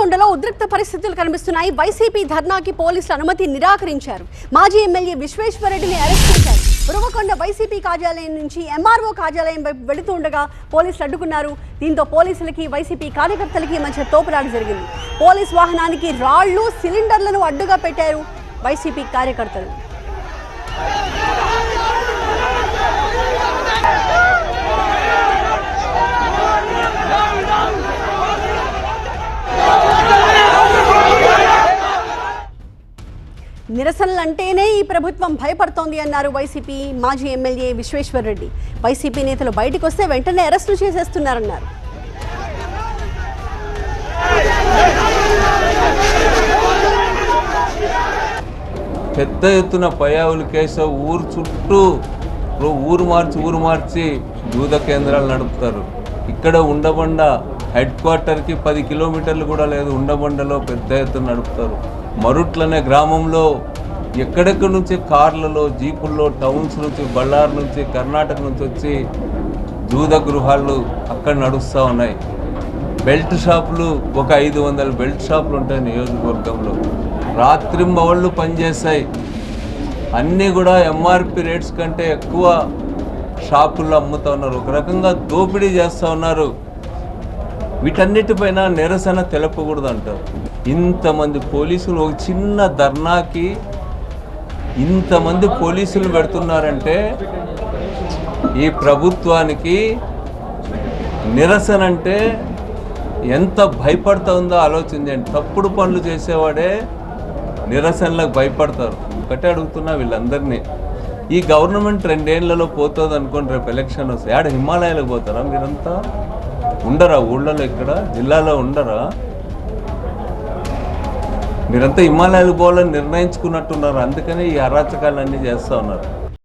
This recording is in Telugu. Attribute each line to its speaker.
Speaker 1: ఉరవకొండలో ఉద్రిక్త పరిస్థితులు కనిపిస్తున్నాయి. వైసీపీ ధర్నాకి పోలీసులు అనుమతి నిరాకరించారు. మాజీ ఎమ్మెల్యే విశ్వేశ్వరరెడ్డిని అరెస్ట్ చేశారు. ఉరవకొండ వైసీపీ కార్యాలయం నుంచి ఎంఆర్ఓ కార్యాలయం వైపు వెళుతూ ఉండగా పోలీసులు అడ్డుకున్నారు. దీంతో పోలీసులకి వైసీపీ కార్యకర్తలకి మధ్య తోపులాట జరిగింది. పోలీస్ వాహనానికి రాళ్లు, సిలిండర్లను అడ్డుగా పెట్టారు వైసీపీ కార్యకర్తలు. నిరసనలంటేనే ఈ ప్రభుత్వం భయపడుతోంది అన్నారు వైసీపీ మాజీ ఎమ్మెల్యే విశ్వేశ్వరరెడ్డి. వైసీపీ నేతలు బయటకు వస్తే వెంటనే అరెస్టులు చేసేస్తున్నారన్నారు.
Speaker 2: పెద్ద ఎత్తున పయావుల కేసు ఊరు చుట్టూ ఊరు మార్చి దూద కేంద్రాలు నడుపుతారు. ఇక్కడ ఉండబండ హెడ్ క్వార్టర్కి 10 కిలోమీటర్లు కూడా లేదు. ఉండబండలో పెద్ద ఎత్తున నడుపుతారు. మరుట్లనే గ్రామంలో ఎక్కడెక్కడి నుంచి కార్లలో, జీపుల్లో, టౌన్స్ నుంచి, బళ్ళారు నుంచి, కర్ణాటక నుంచి వచ్చి దూద గృహాలు అక్కడ నడుస్తూ ఉన్నాయి. బెల్ట్ షాపులు ఒక 500 బెల్ట్ షాపులు ఉంటాయి నియోజకవర్గంలో. రాత్రింబవళ్ళు పనిచేస్తాయి. అన్నీ కూడా ఎంఆర్పి రేట్స్ కంటే ఎక్కువ షాపుల్లో అమ్ముతూ ఉన్నారు. ఒక రకంగా దోపిడీ చేస్తూ ఉన్నారు. వీటన్నిటిపైన నిరసన తెలపకూడదు అంటారు. ఇంతమంది పోలీసులు ఒక చిన్న ధర్నాకి ఇంతమంది పోలీసులు పెడుతున్నారంటే ఈ ప్రభుత్వానికి నిరసన అంటే ఎంత భయపడుతూ ఉందో ఆలోచించండి. తప్పుడు పనులు చేసేవాడే నిరసనలకు భయపడతారు. ఒకటే అడుగుతున్నా వీళ్ళందరినీ, ఈ గవర్నమెంట్ 2 ఏళ్లలో పోతుంది అనుకోండి, రేపు ఎలక్షన్ వస్తే ఆడ హిమాలయాలకు పోతారా? మీరంతా ఉండరా? ఊళ్ళలో ఇక్కడ జిల్లాలో ఉండరా? మీరంతా హిమాలయాలకు పోవాలని నిర్ణయించుకున్నట్టున్నారు. అందుకని ఈ అరాచకాలన్నీ చేస్తూ ఉన్నారు.